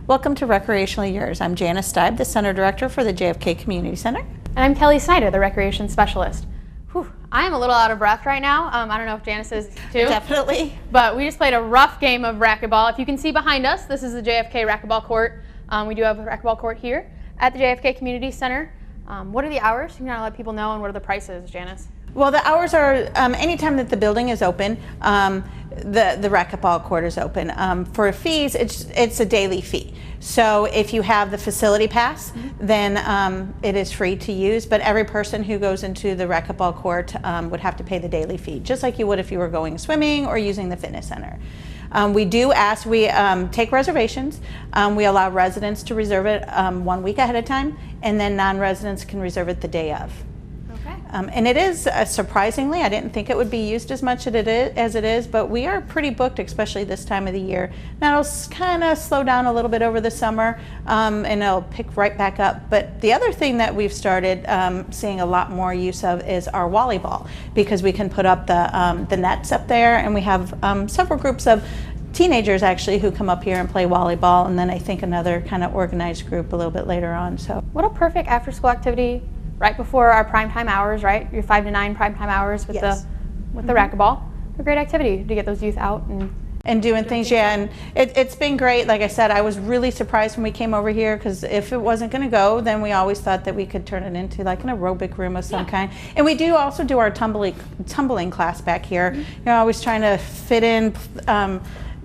Welcome to Recreationally Yours. I'm Janice Steib, the Center Director for the JFK Community Center. And I'm Kelly Snider, the Recreation Specialist. Whew, I am a little out of breath right now. I don't know if Janice is too. Definitely. But we just played a rough game of racquetball. If you can see behind us, this is the JFK racquetball court. We do have a racquetball court here at the JFK Community Center. What are the hours? You can let people know, and what are the prices, Janice? Well, the hours are anytime that the building is open, the racquetball court is open. For fees, it's a daily fee. So if you have the facility pass, then it is free to use, but every person who goes into the racquetball court would have to pay the daily fee, just like you would if you were going swimming or using the fitness center. We do ask, we take reservations. We allow residents to reserve it 1 week ahead of time, and then non-residents can reserve it the day of. And it is, surprisingly, I didn't think it would be used as much as it is, but we are pretty booked, especially this time of the year. Now it'll kind of slow down a little bit over the summer, and it'll pick right back up. But the other thing that we've started seeing a lot more use of is our volleyball, because we can put up the nets up there, and we have several groups of teenagers actually who come up here and play volleyball, and then I think another kind of organized group a little bit later on. So what a perfect after-school activity right before our primetime hours, right? Your 5 to 9 primetime hours with the racquetball. A great activity to get those youth out and doing things, yeah. And it's been great. Like I said, I was really surprised when we came over here, because if it wasn't going to go, then we always thought that we could turn it into like an aerobic room of some kind. And we do also do our tumbling class back here. You're always trying to fit in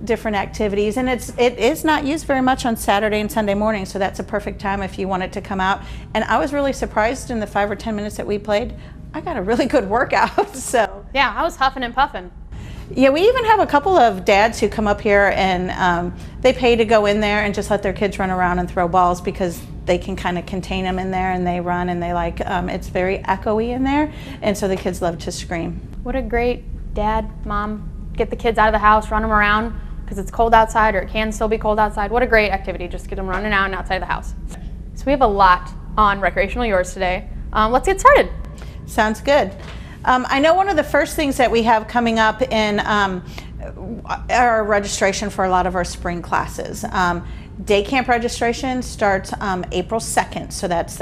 different activities, and it is not used very much on Saturday and Sunday morning, so that's a perfect time if you wanted to come out. And I was really surprised in the 5 or 10 minutes that we played, I got a really good workout. So yeah, I was huffing and puffing. Yeah, we even have a couple of dads who come up here and they pay to go in there and just let their kids run around and throw balls, because they can kind of contain them in there, and they run, and they like it's very echoey in there, and so the kids love to scream. What a great dad, mom, get the kids out of the house, run them around, because it's cold outside, or it can still be cold outside. What a great activity, just get them running out and outside of the house. So we have a lot on Recreational Yours today. Let's get started. Sounds good. I know one of the first things that we have coming up in our registration for a lot of our spring classes. Day camp registration starts April 2nd, so that's,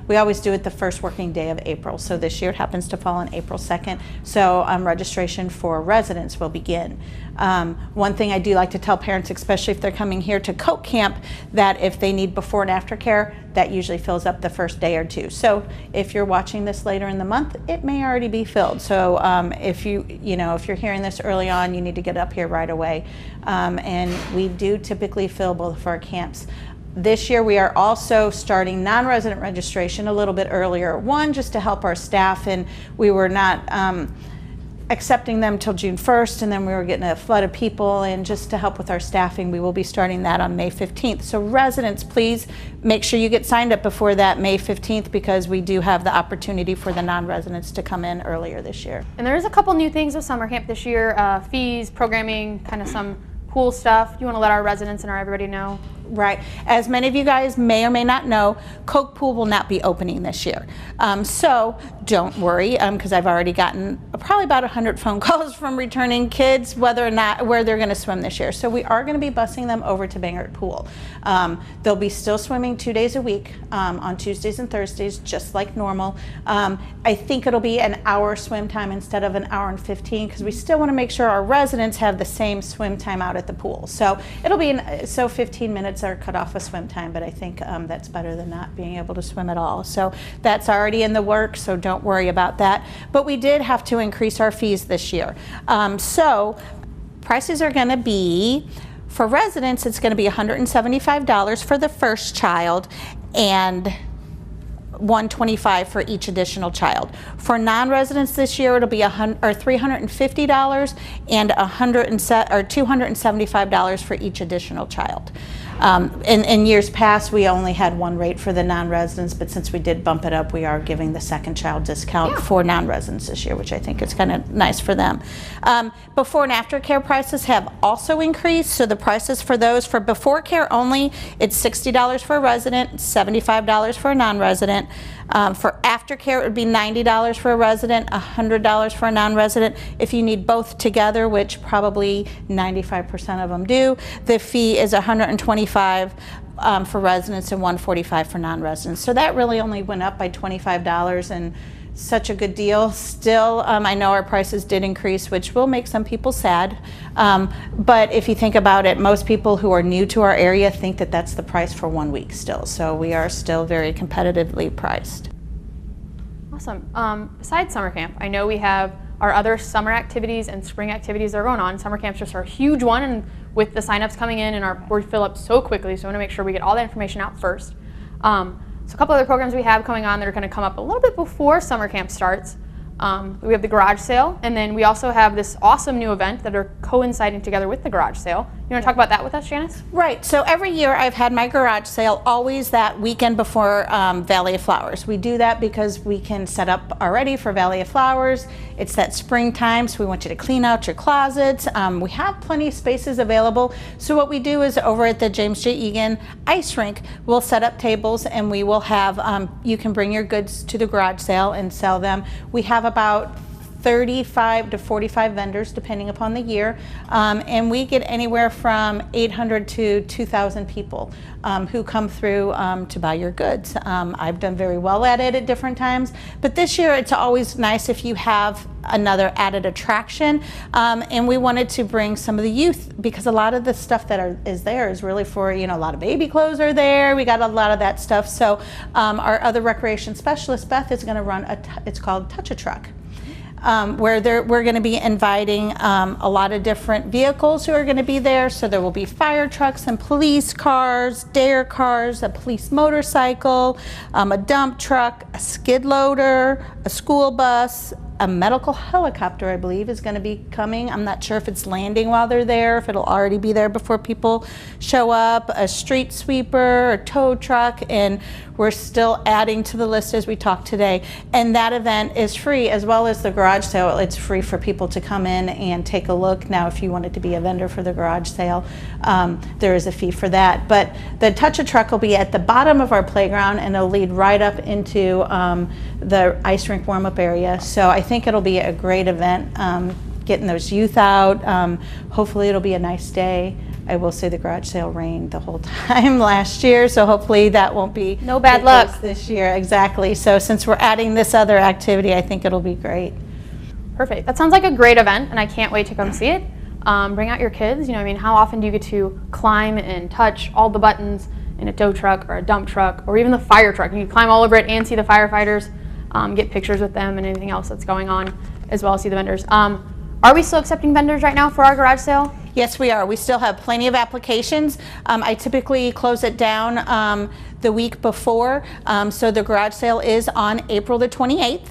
we always do it the first working day of April, so this year it happens to fall on April 2nd, so registration for residents will begin. One thing I do like to tell parents, especially if they're coming here to Coke Camp, that if they need before and after care, that usually fills up the first day or two. So if you're watching this later in the month, it may already be filled. So if you're hearing this early on, you need to get up here right away. And we do typically fill both of our camps. This year we are also starting non-resident registration a little bit earlier. One, just to help our staff, and we were not accepting them till June 1st, and then we were getting a flood of people, and just to help with our staffing, we will be starting that on May 15th. So residents, please make sure you get signed up before that May 15th, because we do have the opportunity for the non-residents to come in earlier this year. And there is a couple new things with summer camp this year, fees, programming, kind of some pool stuff. You want to let our residents and everybody know? Right. As many of you guys may or may not know, Coke Pool will not be opening this year. So don't worry, because I've already gotten probably about 100 phone calls from returning kids whether or not where they're going to swim this year. So we are going to be busing them over to Bangert Pool. They'll be still swimming 2 days a week on Tuesdays and Thursdays, just like normal. I think it'll be an hour swim time instead of an hour and 15, because we still want to make sure our residents have the same swim time out at the pool. So it'll be 15 minutes are cut off a swim time, but I think that's better than not being able to swim at all. So that's already in the works, so don't worry about that. But we did have to increase our fees this year. So prices are going to be, for residents, it's going to be $175 for the first child, and $125 for each additional child. For non-residents this year, it'll be $350 and $275 for each additional child. In years past, we only had one rate for the non-residents, but since we did bump it up, we are giving the second child discount for non-residents this year, which I think is kind of nice for them. Before and after care prices have also increased, so the prices for those, for before care only, it's $60 for a resident, $75 for a non-resident. For aftercare, it would be $90 for a resident, $100 for a non-resident. If you need both together, which probably 95% of them do, the fee is $125 for residents and $145 for non-residents. So that really only went up by $25, and such a good deal. Still, I know our prices did increase, which will make some people sad. But if you think about it, most people who are new to our area think that that's the price for 1 week still. So we are still very competitively priced. Awesome. Besides summer camp, I know we have our other summer activities and spring activities that are going on. Summer camp's just our huge one, and with the signups coming in and our board fill up so quickly, so I want to make sure we get all that information out first. So a couple other programs we have going on that are going to come up a little bit before summer camp starts. We have the garage sale, and then we also have this awesome new event that are coinciding together with the garage sale. You want to talk about that with us, Janice? Right. So every year I've had my garage sale always that weekend before Valley of Flowers. We do that because we can set up already for Valley of Flowers. It's that springtime, so we want you to clean out your closets. We have plenty of spaces available. So what we do is over at the James J. Egan ice rink, we'll set up tables and we will have, you can bring your goods to the garage sale and sell them. We have about 35 to 45 vendors depending upon the year, and we get anywhere from 800 to 2,000 people who come through to buy your goods. I've done very well at it at different times, but this year it's always nice if you have another added attraction, and we wanted to bring some of the youth, because a lot of the stuff that is there is really for, you know, a lot of baby clothes are there. We got a lot of that stuff. So our other recreation specialist, Beth, is going to run it's called Touch a Truck. Where we're going to be inviting a lot of different vehicles who are going to be there. So there will be fire trucks and police cars, dare cars, a police motorcycle, a dump truck, a skid loader, a school bus, a medical helicopter, I believe, is going to be coming. I'm not sure if it's landing while they're there, if it'll already be there before people show up, a street sweeper, a tow truck, and we're still adding to the list as we talk today. And that event is free, as well as the garage sale. It's free for people to come in and take a look. Now, if you wanted to be a vendor for the garage sale, there is a fee for that. But the Touch a Truck will be at the bottom of our playground, and it'll lead right up into the ice rink warm-up area. So I think it'll be a great event, getting those youth out. Hopefully it'll be a nice day. I will say the garage sale rained the whole time last year, so hopefully that won't be no bad luck this year. Exactly. So since we're adding this other activity, I think it'll be great. Perfect. That sounds like a great event, and I can't wait to come see it. Bring out your kids. You know, I mean, how often do you get to climb and touch all the buttons in a tow truck or a dump truck or even the fire truck? You can climb all over it and see the firefighters, get pictures with them and anything else that's going on, as well as see the vendors. Are we still accepting vendors right now for our garage sale? Yes, we are. We still have plenty of applications. I typically close it down the week before. So the garage sale is on April the 28th.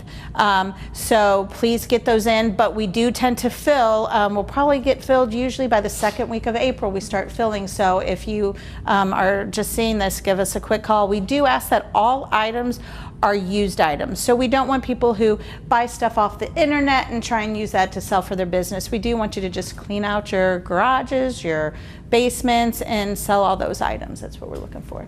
So please get those in, but we do tend to fill. We'll probably get filled usually by the second week of April. We start filling. So if you are just seeing this, give us a quick call. We do ask that all items are used items. So we don't want people who buy stuff off the internet and try and use that to sell for their business. We do want you to just clean out your garages, your basements, and sell all those items. That's what we're looking for.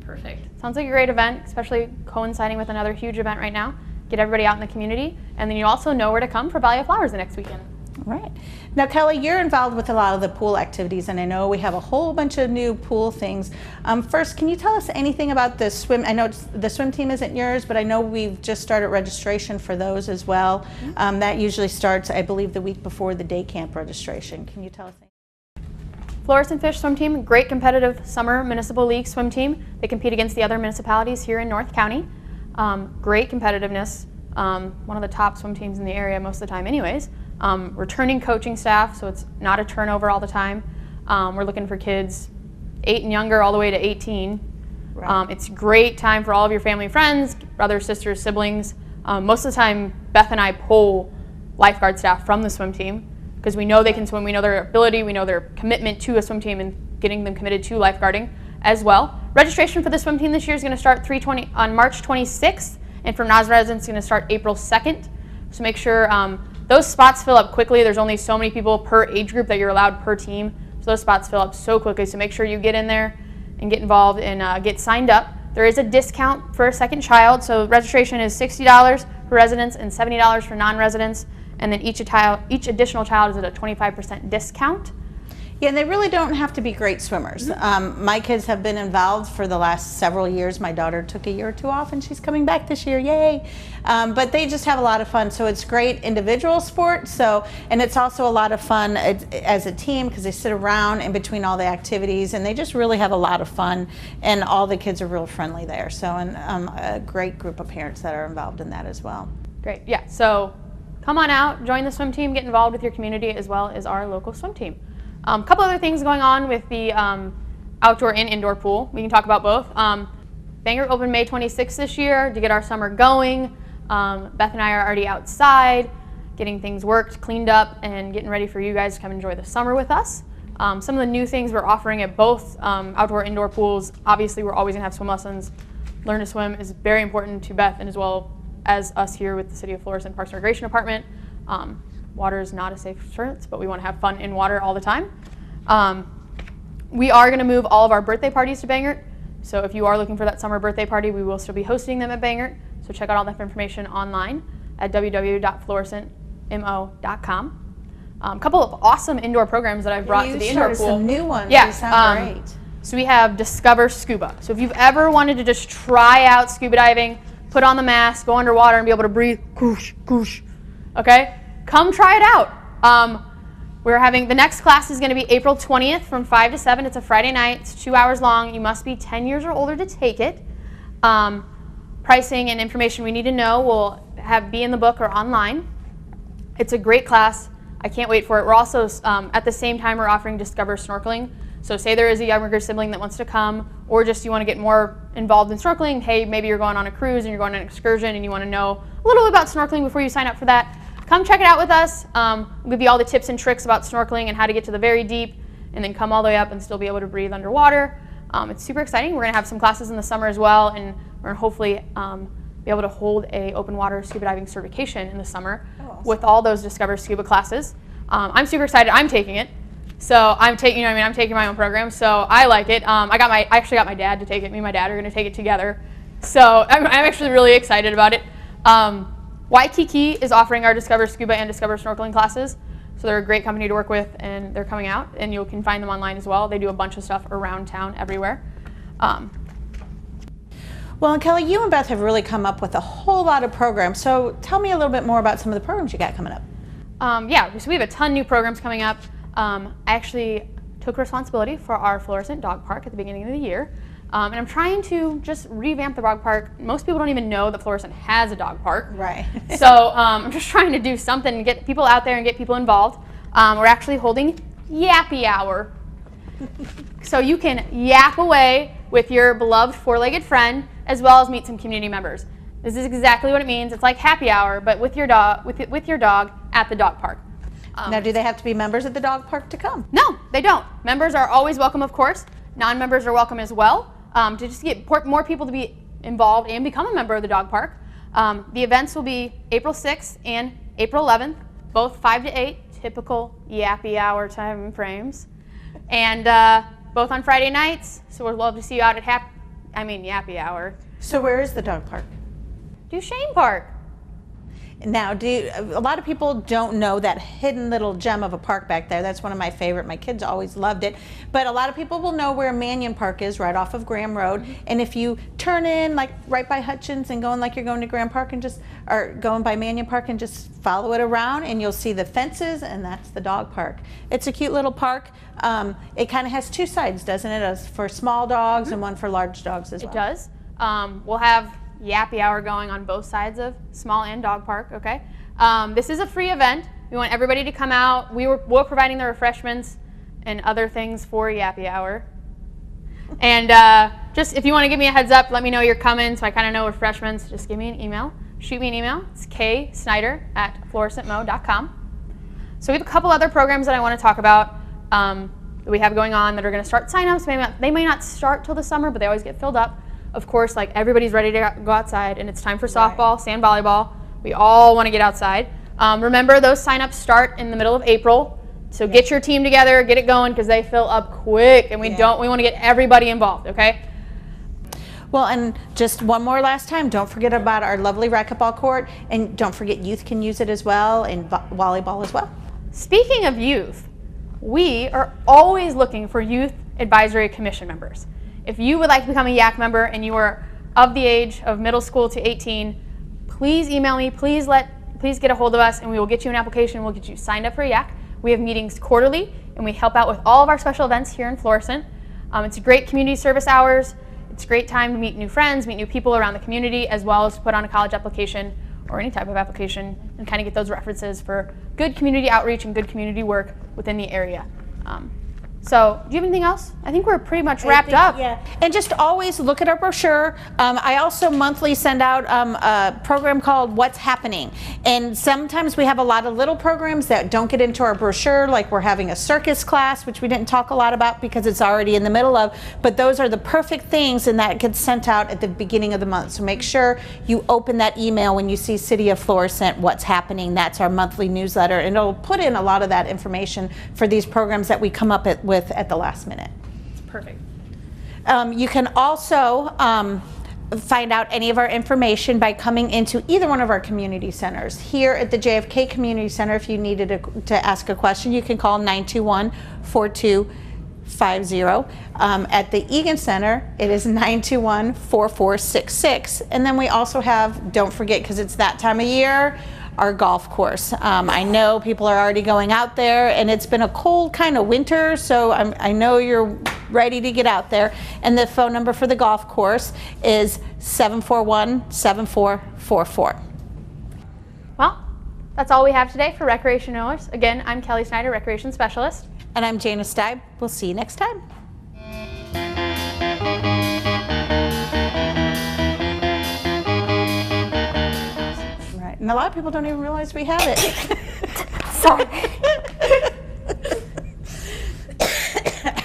Perfect. Sounds like a great event, especially coinciding with another huge event right now. Get everybody out in the community, and then you also know where to come for Valley of Flowers the next weekend. All right. Now, Kelly, you're involved with a lot of the pool activities, and I know we have a whole bunch of new pool things. First, can you tell us anything about the swim? I know the swim team isn't yours, but I know we've just started registration for those as well. Mm-hmm. That usually starts, I believe, the week before the day camp registration. Can you tell us anything? Florissant Fish Swim Team, great competitive summer municipal league swim team. They compete against the other municipalities here in North County. Great competitiveness. One of the top swim teams in the area most of the time anyways. Returning coaching staff, so it's not a turnover all the time. We're looking for kids 8 and younger all the way to 18. Right. It's a great time for all of your family and friends, brothers, sisters, siblings. Most of the time, Beth and I pull lifeguard staff from the swim team because we know they can swim, we know their ability, we know their commitment to a swim team and getting them committed to lifeguarding as well. Registration for the swim team this year is going to start on March 26th, and for non-residents it's going to start April 2nd. So make sure those spots fill up quickly. There's only so many people per age group that you're allowed per team. So those spots fill up so quickly. So make sure you get in there and get involved and get signed up. There is a discount for a second child, so registration is $60 for residents and $70 for non-residents, and then each additional child is at a 25% discount. Yeah, and they really don't have to be great swimmers. My kids have been involved for the last several years. My daughter took a year or two off and she's coming back this year, yay. But they just have a lot of fun. So it's great individual sport. And it's also a lot of fun as a team because they sit around in between all the activities and they just really have a lot of fun, and all the kids are real friendly there. So, and a great group of parents that are involved in that as well. Great, yeah. So come on out, join the swim team, get involved with your community as well as our local swim team. A couple other things going on with the outdoor and indoor pool. We can talk about both. Bangor opened May 26th this year to get our summer going. Beth and I are already outside, getting things worked, cleaned up, and getting ready for you guys to come enjoy the summer with us. Some of the new things we're offering at both outdoor and indoor pools. Obviously, we're always gonna have swim lessons. Learn to swim is very important to Beth and as well as us here with the City of Florissant Parks and Recreation Department. Water is not a safe assurance, but we want to have fun in water all the time. We are going to move all of our birthday parties to Bangor. So if you are looking for that summer birthday party, we will still be hosting them at Bangor. So check out all that information online at www.florissantmo.com. A couple of awesome indoor programs that I've brought to the indoor pool. Some new ones. Yeah, They sound great. So we have Discover Scuba. So if you've ever wanted to just try out scuba diving, put on the mask, go underwater, and be able to breathe, goosh, goosh, okay? Come try it out. We're having, the next class is going to be April 20th from 5 to 7. It's a Friday night. It's 2 hours long. You must be 10 years or older to take it. Pricing and information we need to know will be in the book or online. It's a great class. I can't wait for it. We're also, at the same time, we're offering Discover Snorkeling. So say there is a younger sibling that wants to come, or just you want to get more involved in snorkeling. Hey, maybe you're going on a cruise and you're going on an excursion and you want to know a little bit about snorkeling before you sign up for that. Come check it out with us. We'll give you all the tips and tricks about snorkeling and how to get to the very deep and then come all the way up and still be able to breathe underwater. It's super exciting. We're going to have some classes in the summer as well, and we're going to hopefully be able to hold a open water scuba diving certification in the summer with all those Discover Scuba classes. I'm super excited. I'm taking it. So I'm taking my own program, so I like it. I actually got my dad to take it. Me and my dad are going to take it together. So I'm actually really excited about it. Waikiki is offering our Discover Scuba and Discover Snorkeling classes. So they're a great company to work with, and they're coming out, and you can find them online as well. They do a bunch of stuff around town everywhere. Well, and Kelly, you and Beth have really come up with a whole lot of programs. So tell me a little bit more about some of the programs you got coming up. Yeah, so we have a ton of new programs coming up. I actually took responsibility for our Florissant Dog Park at the beginning of the year. And I'm trying to just revamp the dog park. Most people don't even know that Florissant has a dog park. Right. So I'm just trying to do something to get people out there and get people involved. We're actually holding Yappy Hour. So you can yap away with your beloved four-legged friend as well as meet some community members. This is exactly what it means. It's like happy hour, but with your dog, with your dog at the dog park. Now, do they have to be members at the dog park to come? No, they don't. Members are always welcome, of course. Non-members are welcome as well. To just get more people to be involved and become a member of the dog park. The events will be April 6th and April 11th, both 5 to 8, typical Yappy Hour time frames. And both on Friday nights, so we'd love to see you out at Yappy Hour. So where is the dog park? Duchesne Park. Now, a lot of people don't know that hidden little gem of a park back there. That's one of my favorite. My kids always loved it. But a lot of people will know where Mannion Park is, right off of Graham Road. And if you turn in, like right by Hutchins and going like you're going to Graham Park or going by Mannion Park and just follow it around, and you'll see the fences, and that's the dog park. It's a cute little park. It kind of has two sides, doesn't it? As for small dogs and one for large dogs as well. It does. We'll have Yappy Hour going on both sides of small and dog park, okay? This is a free event. We want everybody to come out. We're providing the refreshments and other things for Yappy Hour. And just if you want to give me a heads up, let me know you're coming so I kind of know refreshments. Just give me an email. Shoot me an email. It's ksnider@florissantmo.com. So we have a couple other programs that I want to talk about that we have going on that are going to start sign-ups. They may not start till the summer, but they always get filled up. Of course, like everybody's ready to go outside, and it's time for softball, sand volleyball. We all want to get outside. Remember, those sign-ups start in the middle of April. So get your team together, get it going, because they fill up quick, and we want to get everybody involved, okay? Well, and just one more last time, don't forget about our lovely racquetball court, and don't forget youth can use it as well, and volleyball as well. Speaking of youth, we are always looking for youth advisory commission members. If you would like to become a YAC member and you are of the age of middle school to 18, please email me, please get a hold of us, and we will get you an application, we'll get you signed up for a YAC. We have meetings quarterly, and we help out with all of our special events here in Florissant. It's great community service hours. It's a great time to meet new friends, meet new people around the community, as well as put on a college application or any type of application and kind of get those references for good community outreach and good community work within the area. So, do you have anything else? I think we're pretty much wrapped up. Yeah, and just always look at our brochure. I also monthly send out a program called What's Happening. And sometimes we have a lot of little programs that don't get into our brochure, like we're having a circus class, which we didn't talk a lot about because it's already in the middle of, but those are the perfect things, and that gets sent out at the beginning of the month. So make sure you open that email when you see City of Florissant, What's Happening. That's our monthly newsletter, and it'll put in a lot of that information for these programs that we come up with at the last minute. It's perfect. You can also find out any of our information by coming into either one of our community centers. Here at the JFK Community Center, if you needed to ask a question, you can call 921-4250. At the Egan Center, it is 921-4466. And then we also have, don't forget, because it's that time of year, our golf course. I know people are already going out there, and it's been a cold kind of winter, so I know you're ready to get out there. And the phone number for the golf course is 741-7444. Well, that's all we have today for Recreationally. Again, I'm Kelly Snider, Recreation Specialist. And I'm Janice Steib. We'll see you next time. And a lot of people don't even realize we have it. Sorry.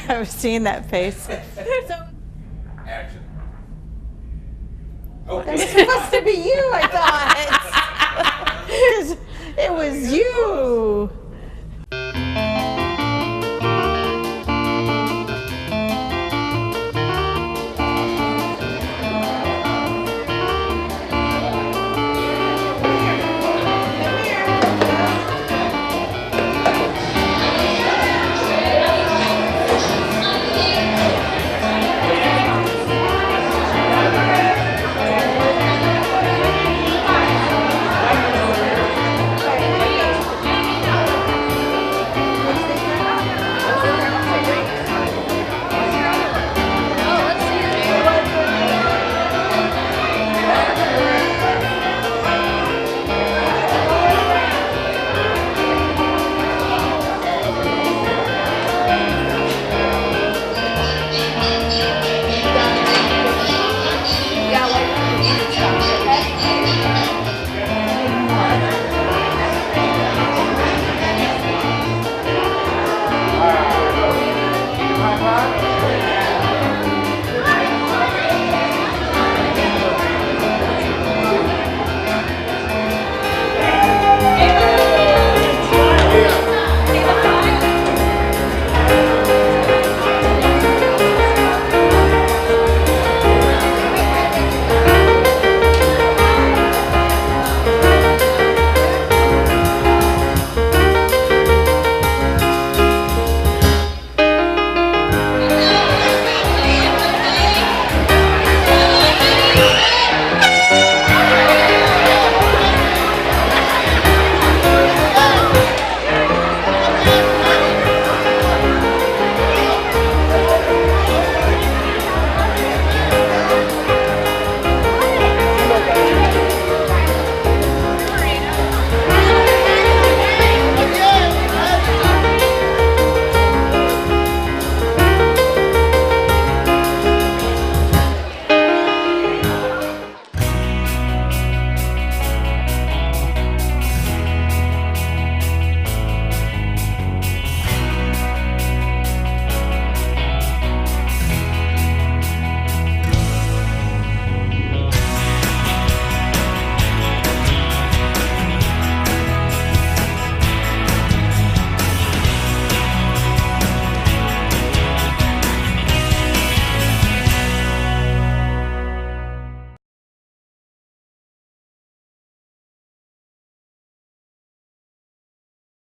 I was seeing that face. So, action. It was supposed to be you, I thought. 'Cause it was you.